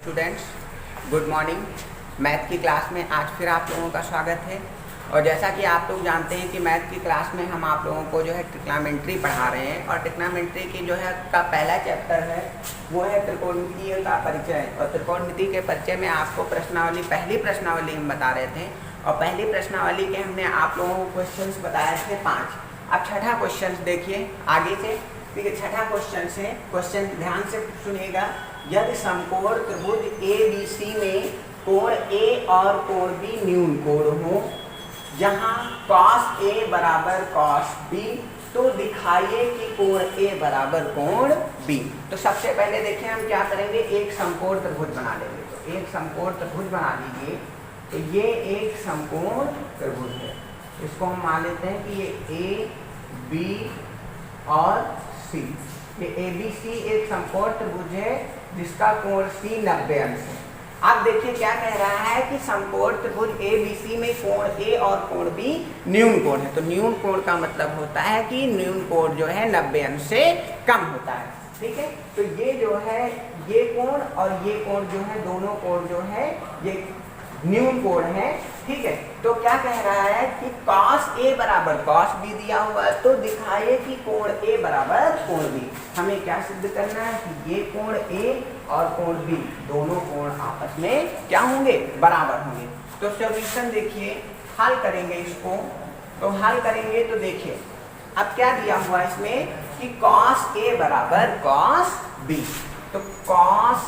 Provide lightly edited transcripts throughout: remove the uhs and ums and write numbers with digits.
Students, good morning. Math की class में आज फिर आप लोगों का स्वागत है। और जैसा कि आप लोग जानते हैं कि मैथ की क्लास में हम आप लोगों को जो है ट्रिग्नोमेट्री पढ़ा रहे हैं और ट्रिग्नोमेट्री की जो है का पहला चैप्टर है वो है त्रिकोणमिति का परिचय। और त्रिकोणमिति के परिचय में आपको प्रश्नावली, पहली प्रश्नावली हम बता रहे थे और पहली प्रश्नावली के हमने आप लोगों को क्वेश्चंस बताए थे 5। अब छठा क्वेश्चन देखिए आगे से। ठीक है, छठा क्वेश्चन से, क्वेश्चन ध्यान से सुनिएगा। यदि समकोण त्रिभुज ABC में कोण A और कोण B न्यून कोण हो, जहां cos A बराबर cos B, तो दिखाइए कि कोण A बराबर कोण B। तो सबसे पहले देखिए हम क्या करेंगे, एक समकोण त्रिभुज बना लेंगे। तो एक समकोण त्रिभुज बना लीजिए। तो ये एक समकोण त्रिभुज है, इसको हम मान लेते हैं कि ये A, B और C। ये ABC एक समकोण त्रिभुज है जिसका कोण C 90 अंश है। अब देखिए क्या कह रहा है कि समकोण त्रिभुज ABC में कोण A और कोण B न्यून कोण है। तो न्यून कोण का मतलब होता है कि न्यून कोण जो है 90 अंश से कम होता है। ठीक है, तो ये जो है ये कोण और ये कोण जो है, दोनों कोण जो है ये न्यून कोण है। ठीक है, तो क्या कह रहा है कि cos A बराबर cos B दिया हुआ है, तो दिखाइए कि कोण A बराबर कोण B। हमें क्या सिद्ध करना है कि ये कोण A और कोण B दोनों कोण आपस में क्या होंगे, बराबर होंगे। तो सॉल्यूशन देखिए, हल करेंगे इसको। तो हल करेंगे तो देखिए अब क्या दिया हुआ इसमें कि cos A बराबर cos B। तो cos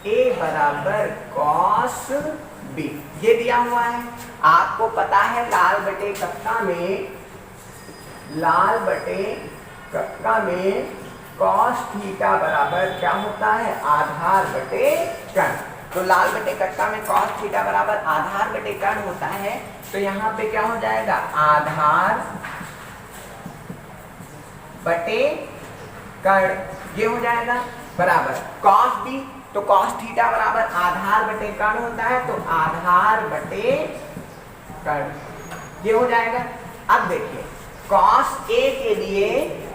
A बराबर cos B ये दिया हुआ है। आपको पता है लाल बटे कक्का में cos थीटा बराबर क्या होता है, आधार बटे कर्ण। तो लाल बटे कक्का में cos थीटा बराबर आधार बटे कर्ण होता है। तो यहाँ पे क्या हो जाएगा, आधार बटे कर्ण ये हो जाएगा बराबर cos B। तो cos थीटा बराबर आधार बटे कर्ण होता है, तो आधार बटे कर्ण ये हो जाएगा। अब देखिए cos A के लिए,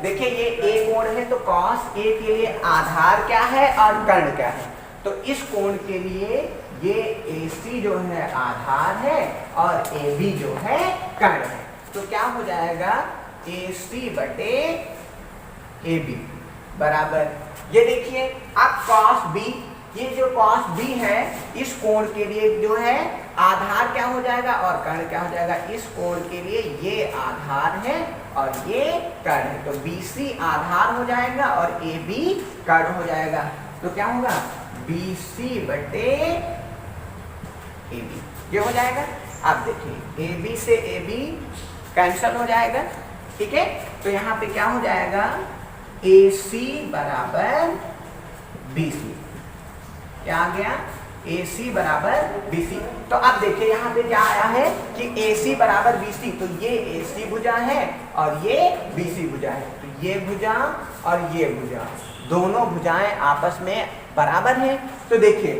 देखिए ये A कोण है, तो cos A के लिए आधार क्या है और कर्ण क्या है। तो इस कोण के लिए ये AC जो है आधार है और AB जो है कर्ण है। तो क्या हो जाएगा, AC बटे AB बराबर, ये देखिए अब cos B, ये जो cos B है इस कोण के लिए जो है आधार क्या हो जाएगा और कर्ण क्या हो जाएगा। इस कोण के लिए ये आधार है और ये कर्ण है, तो BC आधार हो जाएगा और AB कर्ण हो जाएगा। तो क्या होगा, BC बटे AB ये हो जाएगा। अब देखिए AB से AB कैंसिल हो जाएगा। ठीक है, तो यहाँ पे क्या हो जाएगा, AC बराबर BC, क्या आ गया, AC बराबर BC। तो अब देखिए यहाँ पे क्या आया है कि AC बराबर BC, तो ये AC भुजा है और ये BC भुजा है। तो ये भुजा और ये भुजा दोनों भुजाएं आपस में बराबर हैं। तो देखिए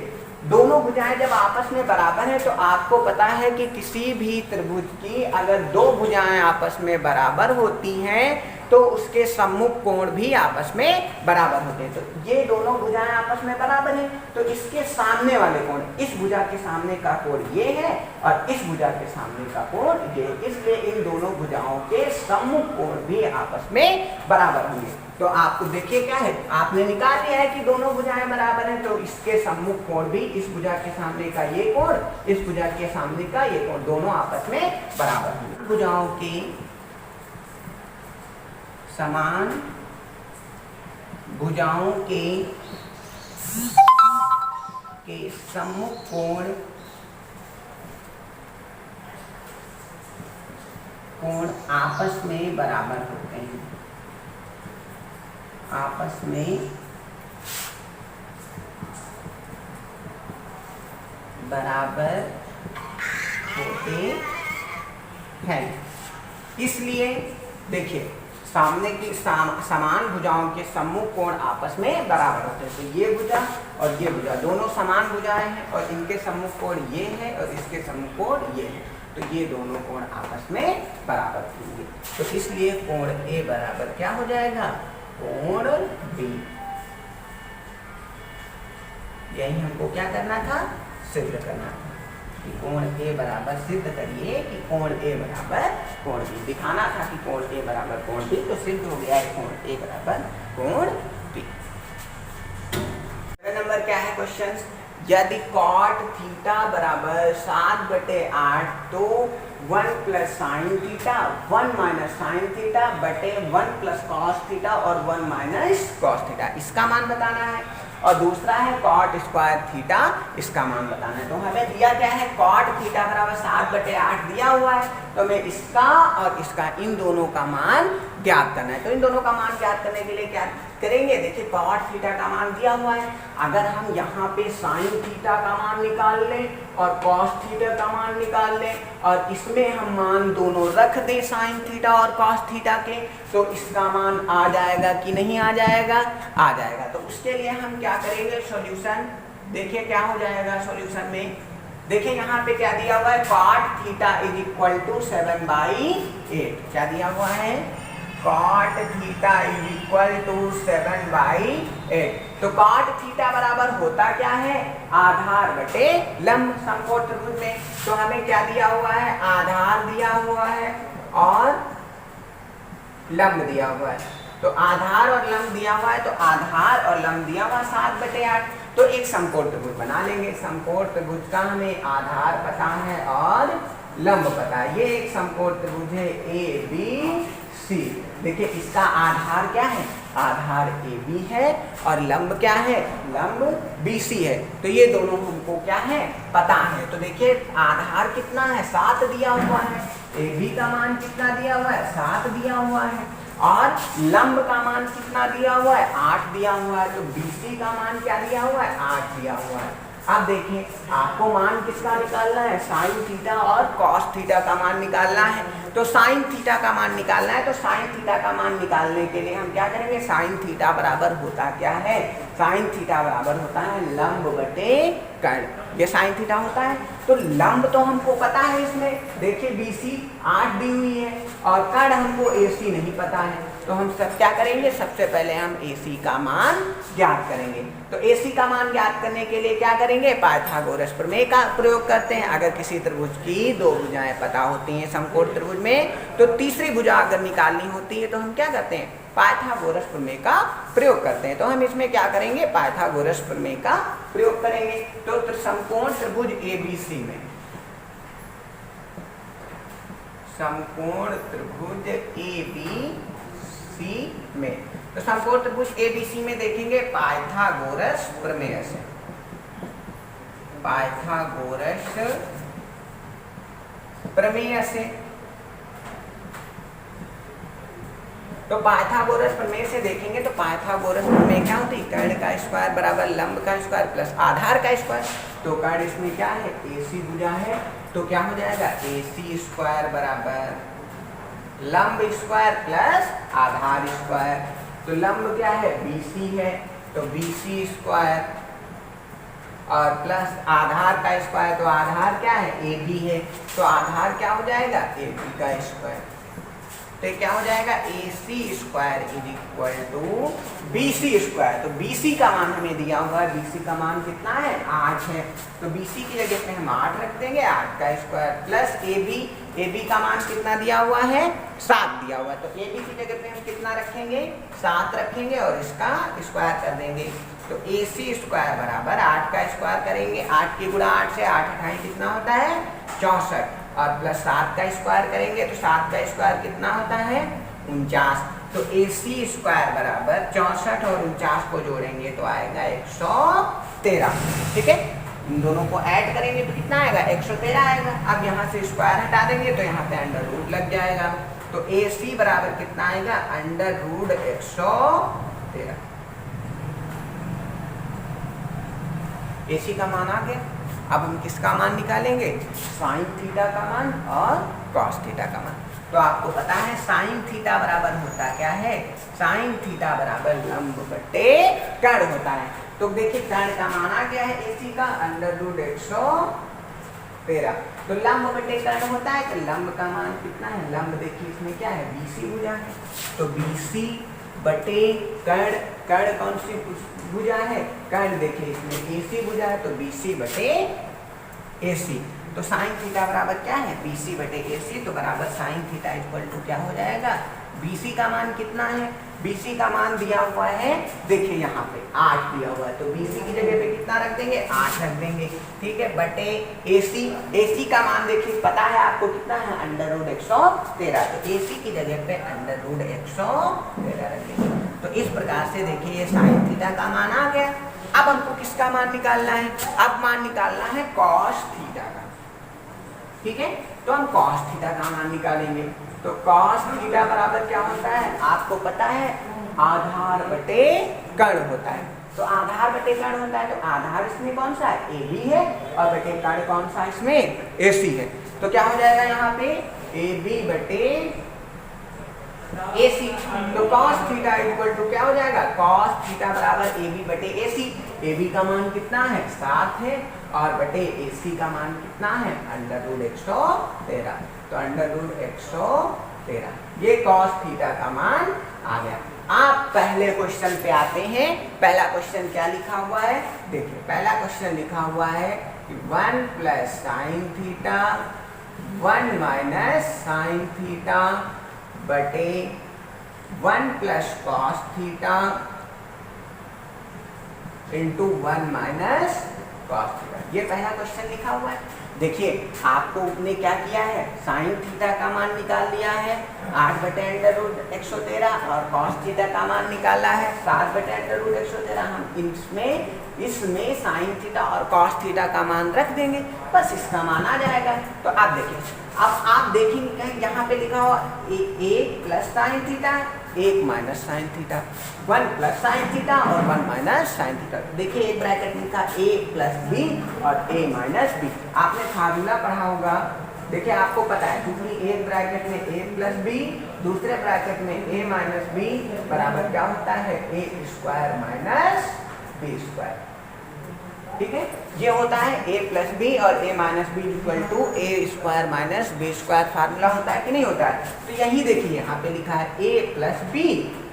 दोनों भुजाएं जब आपस में बराबर हैं तो आपको पता है कि किसी भी त्रिभुज की अगर दो भुजाएं आपस में बराबर होती हैं तो उसके सम्मुख कोण भी आपस में बराबर होते हैं। तो ये दोनों भुजाएं आपस में बराबर हैं, तो इसके सामने वाले कोण, इस भुजा के सामने का कोण ये है और इस भुजा के सामने का कोण ये, इसलिए इन दोनों भुजाओं के सम्मुख कोण भी आपस में बराबर होंगे। तो आपको देखिए क्या है, आपने निकाल लिया है कि दोनों भुजाएं बराबर हैं, तो इसके सम्मुख कोण भी, इस भुजा के सामने का ये कोण, इस भुजा के सामने का ये कोण, दोनों आपस में बराबर होंगे। भुजाओं की समान भुजाओं के सम्मुख कोण आपस में बराबर होते हैं, आपस में बराबर होते हैं। इसलिए देखिए सामने की समान भुजाओं के सम्मुख कोण आपस में बराबर होते हैं। तो ये भुजा और ये भुजा दोनों समान भुजाएं हैं और इनके सम्मुख कोण ये है और इसके सम्मुख कोण ये है, तो ये दोनों कोण आपस में बराबर होंगे। तो इसलिए कोण A बराबर क्या हो जाएगा, कोण B। यही हमको क्या करना था, सिद्ध करना था कि कोण ए बराबर, सिद्ध करिए कि कोण ए बराबर कोण बी, दिखाना था कि कोण ए बराबर कोण बी, तो सिद्ध हो गया है कोण ए बराबर कोण बी। नंबर क्या है क्वेश्चन, यदि कॉट थीटा बराबर 7/8 तो 1 plus sine theta 1 minus sine theta बटे 1 प्लस कॉस थीटा और 1 माइनस कॉस थीटा, इसका मान बताना है। और दूसरा है कॉट स्क्वायर थीटा, इसका मान बताना है। तो हमें दिया क्या है, कॉट थीटा बराबर 7/8 दिया हुआ है, तो हमें इसका और इसका इन दोनों का मान ज्ञात करना है। तो इन दोनों का मान ज्ञात करने के लिए क्या करेंगे, देखिए कॉट थीटा का मान दिया हुआ है, अगर हम यहाँ पे साइन थीटा का मान निकाल लें और कॉस थीटा का मान निकाल लें और इसमें हम मान दोनों रख दें साइन थीटा और कॉस थीटा के, तो इसका मान आ जाएगा कि नहीं आ जाएगा, आ जाएगा। तो उसके लिए हम क्या करेंगे, सॉल्यूशन देखिए क्या हो जाएगा सॉल्यूशन में, देखिए यहाँ पे क्या दिया हुआ है, cot theta is equal to 7/8, क्या दिया हुआ है, cot theta is equal to 7/8। तो कॉट थीटा बराबर होता क्या है, आधार बटे लंब समकोण त्रिभुज में। तो हमें क्या दिया हुआ है, आधार दिया हुआ है और लंब दिया हुआ है। तो आधार और लंब दिया हुआ है, तो आधार और लंब दिया हुआ 7/8, तो एक समकोण त्रिभुज बना लेंगे। समकोण त्रिभुज का हमें आधार पता है और लंब पता है। ये एक समकोण त्रिभुज है ABC। देखिए इसका आधार क्या है, आधार AB है और लंब क्या है, लंब BC है। तो ये दोनों हमको क्या है, पता है। तो देखिए आधार कितना है, 7 दिया हुआ है, AB का मान कितना दिया हुआ है, 7 दिया हुआ है, और लंब का मान कितना दिया हुआ है, 8 दिया हुआ है। तो BC का मान क्या दिया हुआ है, 8 दिया हुआ है। अब देखिए आपको मान किसका निकालना है, साइन थीटा और कॉस थीटा का मान निकालना है। तो साइन थीटा का मान निकालना है, तो साइन थीटा का मान निकालने के लिए हम क्या करेंगे, साइन थीटा बराबर होता क्या है, साइन थीटा बराबर होता है लंब बटे कर्ण। ये साइन थीटा होता है। तो लंब तो हमको पता है, इसमें देखिए BC 8 दी हुई है और कर्ण हमको AC नहीं पता है। तो हम सब क्या करेंगे, सबसे पहले हम AC का मान ज्ञात करेंगे। तो AC का मान ज्ञात करने के लिए क्या करेंगे, पाइथागोरस प्रमेय का प्रयोग करते हैं। अगर किसी त्रिभुज की 2 भुजाएं पता होती हैं समकोण त्रिभुज में, तो तीसरी भुजा अगर निकालनी होती है तो हम क्या करते हैं, पाइथागोरस प्रमेय का प्रयोग करते हैं। तो हम इसमें क्या करेंगे, पाइथागोरस प्रमेय का प्रयोग करेंगे। तो समकोण त्रिभुज ABC में, समकोण त्रिभुज ABC में, तो समकोण त्रिभुज ABC में देखेंगे पाइथागोरस प्रमेय से, पाइथागोरस प्रमेय से। तो पाइथागोरस प्रमेय से देखेंगे तो पाइथागोरस प्रमेय क्या होती है, कर्ण का स्क्वायर बराबर लंब का स्क्वायर प्लस आधार का स्क्वायर। तो कर्ण इसमें क्या है, AC भुजा है, तो क्या हो जाएगा, AC स्क्वायर बराबर लंब स्क्वायर प्लस आधार स्क्वायर। तो लंब क्या है, BC है, तो BC स्क्वायर और प्लस आधार का स्क्वायर, तो आधार क्या है, AB है, तो आधार क्या हो जाएगा, AB का स्क्वायर। तो क्या हो जाएगा, AC square is equal to BC square. तो BC का मान हमें दिया हुआ है, BC का मान कितना है, 8 है। तो BC की जगह पे हम 8 रख देंगे, 8 का स्क्वायर प्लस AB का मान कितना दिया हुआ है, 7 दिया हुआ है। तो AB की जगह पे हम कितना रखेंगे, 7 रखेंगे और इसका स्क्वायर कर देंगे। तो AC स्क्वायर बराबर 8 का स्क्वायर करेंगे, 8 की गुणा 8 से 8 अठाई कितना होता है, 64, और प्लस 7 का स्क्वायर करेंगे तो 7 का स्क्वायर कितना होता है, 49। तो AC स्क्वायर बराबर 64 और 49 को जोड़ेंगे तो आएगा 113। ठीक है, इन दोनों को ऐड करेंगे तो कितना आएगा, 113 आएगा। अब यहाँ से स्क्वायर हटा देंगे तो यहाँ पे अंडर रूट लग जाएगा। तो AC बराबर कितना आएगा, अंडर रूट 113। AC का मान आ गया। अब हम किसका मान निकालेंगे, साइन थीटा का मान और कॉस थीटा का मान। तो आपको पता है साइन थीटा बराबर होता क्या है, साइन थीटा बराबर लंब बटे कर्ण होता है। तो देखिए कर्ण का मान आ गया है AC का, अंडर रूट 113। तो लंब बटे कर्ण होता है, तो लंब का मान कितना है, लंब देखिए इसमें क्या है, BC भुजा है, तो BC बटे कर्ण, कर्ण कौन सी भुजा है, कर्ण देखिए इसमें AC भुजा है तो BC बटे AC। तो साइन थीटा बराबर क्या है, BC बटे AC, तो बराबर साइन थीटा इक्वल टू क्या हो जाएगा, BC का मान कितना है, BC का मान दिया हुआ है, देखिए यहाँ पे 8 दिया हुआ है, तो BC की जगह पे कितना रख देंगे, 8 रख देंगे, ठीक है, बटे AC का मान देखिए पता है आपको कितना है, √113, तो AC की जगह पे √113 रख देंगे। तो इस प्रकार से देखिए ये साइन थीटा का मान आ गया। अब हमको किसका मान निकालना है, अब मान निकालना है कॉस थीटा का, ठीक है, तो हम कॉस थीटा का मान निकालेंगे। तो कॉस थीटा बराबर क्या होता है, आपको पता है आधार बटे कर्ण होता है, तो आधार बटे कर्ण होता है, तो आधार इसमें कौन सा है, AB है, और बटे कर्ण कौन सा इसमें AC है, तो क्या हो जाएगा यहाँ पे AB बटे AC, तो cos थीटा इक्वल टू क्या हो जाएगा, cos थीटा बराबर AB बटे AC, AB का मान कितना है 7 है, और बटे AC का मान कितना है √113, तो √113, ये cos थीटा का मान आ गया। आप पहले क्वेश्चन पे आते हैं, पहला क्वेश्चन क्या लिखा हुआ है, देखिए पहला क्वेश्चन लिखा हुआ है कि 1 plus sine theta 1 minus sine theta बटे 1 plus cos theta into 1 minus cos theta, ये पहला क्वेश्चन लिखा हुआ है। देखिए आपको ने क्या किया है, साइन थीटा का मान निकाल लिया है 8 बटे √113, और कॉस थीटा का मान निकाला है 7 बटे √113। हम इसमें साइन थीटा और कॉस थीटा का मान रख देंगे, बस इसका मान आ जाएगा। तो आप देखिए, अब आप देखेंगे कहीं यहाँ पे लिखा हुआ 1 plus sine theta 1 minus sine theta, 1 plus sine theta और 1 माइनस साइन थीटा। देखिए एक ब्रैकेट लिखा A प्लस B और A माइनस B, आपने फार्मूला पढ़ा होगा, देखिए आपको पता है क्योंकि एक ब्रैकेट में A प्लस B, दूसरे ब्रैकेट में A माइनस B बराबर क्या होता है, A² माइनस B², ठीक है, ये होता है A प्लस बी और A minus B equal to A² minus B² formula होता है कि नहीं होता है। तो यही देखिए यहाँ पे लिखा है A प्लस बी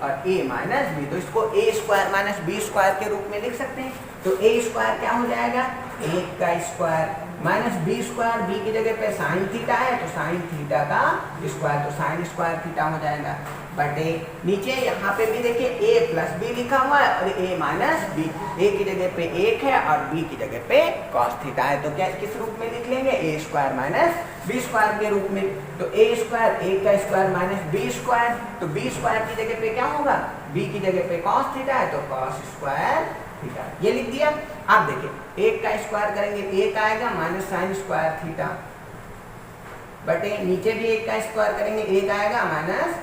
और A माइनस बी, तो इसको A² माइनस B² के रूप में लिख सकते हैं। तो A² क्या हो जाएगा, 1 का स्क्वायर माइनस B², B की जगह पे साइन थीटा है तो साइन थीटा का स्क्वायर, तो साइन स्क्वायर थीटा हो जाएगा, बटे नीचे यहाँ पे भी देखिए A प्लस बी लिखा हुआ है और A माइनस बी, A की जगह पे 1 है और B की जगह पे कॉस थीटा है, तो क्या किस रूप में लिख लेंगे, A² माइनस B² के रूप में। तो A² 1 का स्क्वायर माइनस B², तो B² की जगह पे क्या होगा, B की जगह पे कॉस थीटा है तो cos² थीटा, ये लिख दिया। आप देखिए 1 का स्क्वायर करेंगे 1 आएगा माइनस साइन स्क्वायर थीटा, बटे नीचे भी 1 का स्क्वायर करेंगे 1 आएगा माइनस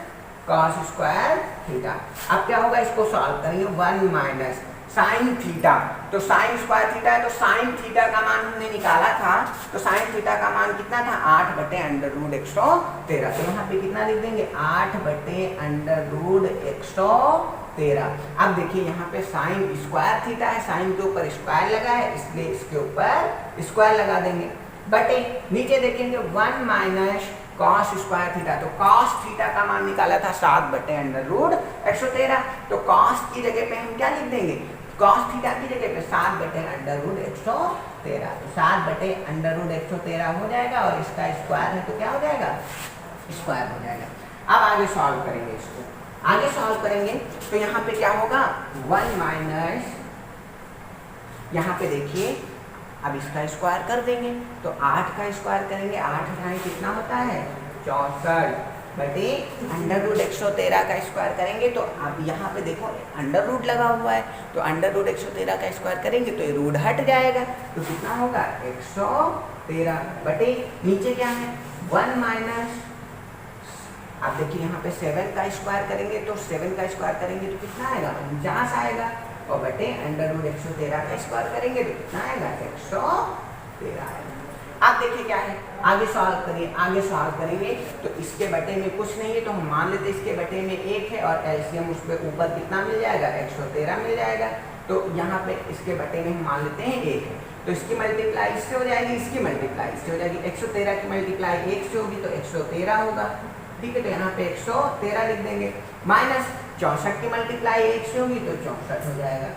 cos² थीटा। अब क्या होगा, इसको सॉल्व करेंगे 1 माइनस साइन थीटा, तो साइन स्क्वायर थीटा है, तो साइन थीटा का मान हमने निकाला था, तो साइन थीटा का मान कितना था 8 बटे √113, तो यहाँ पे कितना लिख देंगे 8 बटे √113। अब देखिए यहाँ पे साइन स्क्वायर थीटा है, साइन के ऊपर स्क्वायर लगा है इसलिए इसके ऊपर स्क्वायर लगा देंगे, बटे नीचे देखेंगे 1 माइनस cos² थीटा, तो cos थीटा का मान निकाला था 7 बटे √113, तो cos की जगह पे हम क्या लिख देंगे, cos थीटा की जगह पे 7 बटे √113, तो 7 बटे √113 हो जाएगा और इसका स्क्वायर है तो क्या हो जाएगा, स्क्वायर हो जाएगा। अब आगे सॉल्व करेंगे, इसको आगे सॉल्व करेंगे तो यहाँ पे क्या होगा 1 माइनस, यहाँ पे देखिए अब इसका स्क्वायर कर देंगे, तो 8 का स्क्वायर करेंगे, 8 हटाएं कितना होता है 64 बटे √113 का स्क्वायर करेंगे, तो अब यहाँ पे देखो अंडर रूट लगा हुआ है, तो √113 का स्क्वायर करेंगे तो ये रूट हट जाएगा, तो कितना होगा 113 बटे नीचे क्या है 1 माइनस, आप देखिए यहाँ पे 7 का स्क्वायर करेंगे, तो 7 का स्क्वायर करेंगे तो कितना आएगा 49 आएगा, और बटे √113 का स्क्वायर करेंगे तो कितना आएगा 113 आएगा। अब देखिए क्या है, आगे सॉल्व करिए, आगे सॉल्व करेंगे तो इसके बटे में कुछ नहीं है, तो हम मान लेते हैं इसके बटे में 1 है और एलसीएम उस पर ऊपर कितना मिल जाएगा 113 मिल जाएगा, तो यहाँ पे इसके बटे में हम मान लेते हैं 1 है, तो इसकी मल्टीप्लाई इससे हो जाएगी, इसकी मल्टीप्लाई इससे हो जाएगी, 113 की मल्टीप्लाई 1 से होगी तो 113 होगा, ठीक है, तो यहाँ पे 113 लिख देंगे, माइनस 64 की मल्टीप्लाई 1 से होगी तो 64 हो जाएगा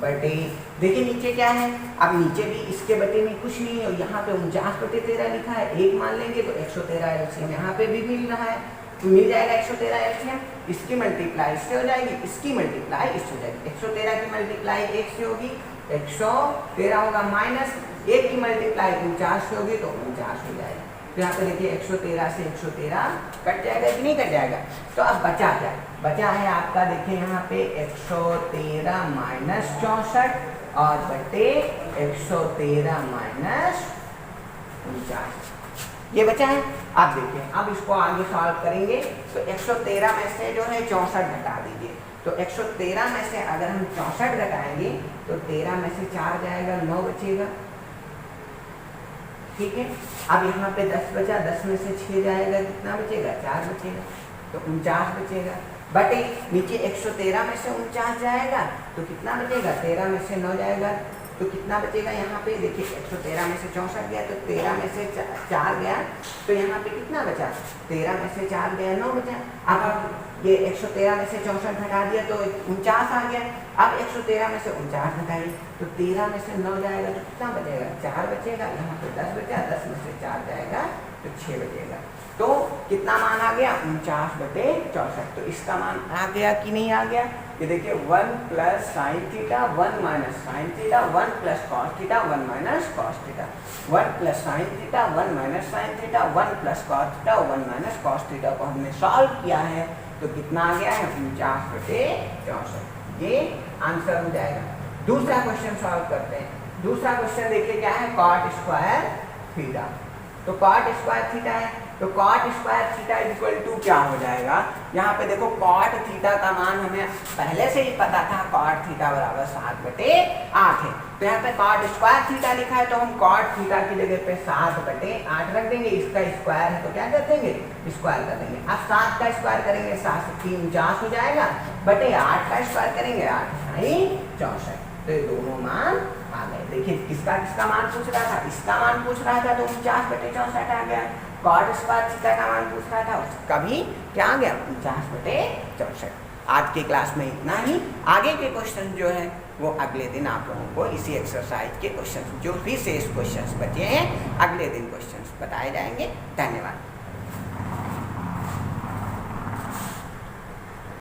बटे, देखिए नीचे क्या है, अब नीचे भी इसके बटे में कुछ नहीं है, यहाँ पे 49/13 लिखा है, 1 मान लेंगे तो 113 एलसीएम यहाँ पे भी मिल रहा है, तो मिल जाएगा 113 एलसीएम। इसकी मल्टीप्लाई इससे हो जाएगी, इसकी मल्टीप्लाई इससे हो जाएगी। 113 की मल्टीप्लाई 1 से होगी 113 होगा, माइनस 1 की मल्टीप्लाई 49 से होगी तो 49 हो जाएगा। तो यहाँ पे देखिए 113 से 113 कट जाएगा कि नहीं कट जाएगा। तो अब बचा क्या, बचा है आपका देखिए यहाँ पे 113 माइनस 64 और बटे 113 माइनस 49, ये बचा है। अब देखिए अब इसको आगे सॉल्व करेंगे तो 113 में से जो है 64 घटा दीजिए, तो 113 में से अगर हम 64 घटाएंगे तो 13 में से 4 जाएगा, 9 बचेगा, ठीक है। अब यहाँ पे 10 बचा, 10 में से 6 जाएगा, कितना बचेगा, 4 बचेगा, तो 49 बचेगा बटे नीचे 113 में से 49 जाएगा तो कितना बचेगा, 13 में से 9 जाएगा तो कितना बचेगा, यहाँ पे देखिए 113 में से 64 गया तो 13 में से 4 गया, तो यहाँ पे कितना बचा, 13 में से 4 गया, 9 बचा। अब ये 113 में से 64 घटा दिया तो 49 आ गया। अब 113 में से 49 घटाइए तो 13 में से 9 जाएगा तो कितना बचेगा, 4 बचेगा, यहाँ पे 10 बचा, 10 में से 4 जाएगा तो 6 बचेगा। तो कितना मान आ गया, 49/64। तो इसका मान आ गया कि नहीं आ गया, ये देखिए 1 plus sine theta 1 minus sine theta 1 plus cos theta 1 minus cos theta 1 plus sine theta 1 minus sine theta 1 plus cos theta 1 minus cos theta को हमने सॉल्व किया है तो कितना आ गया है, 49/64, ये आंसर हो जाएगा। दूसरा क्वेश्चन सॉल्व करते हैं। दूसरा क्वेश्चन देखिए क्या है, कॉट स्क्वायर थीटा। तो कॉट स्क्वायर थीटा है तो cot square theta equal to क्या हो जाएगा, यहाँ पे देखो कॉट थीटा का मान हमें पहले से ही पता था, कॉट थीटा बराबर 7/8 है। तो यहाँ पे कॉट स्क्वायर थीटा लिखा है तो हम कॉट थीटा की जगह पे 7/8 रख देंगे, इसका स्क्वायर है तो क्या कर देंगे, स्क्वायर कर देंगे। अब 7 का स्क्वायर करेंगे 7 से 3 49 हो जाएगा, बटे 8 का स्क्वायर करेंगे 8 64, तो ये दोनों मान आ गए। देखिए किसका किसका मान पूछ रहा था, इसका मान पूछ रहा था तो 49/64 आ गया, कॉट स्क्वायर थीटा का मान पूछ रहा था उसका भी क्या आ गया, 49/64। आज की क्लास में इतना ही, आगे के क्वेश्चन जो है वो अगले दिन आप लोगों को इसी एक्सरसाइज के क्वेश्चन जो भी शेष क्वेश्चन बचे हैं अगले दिन क्वेश्चन बताए जाएंगे। धन्यवाद।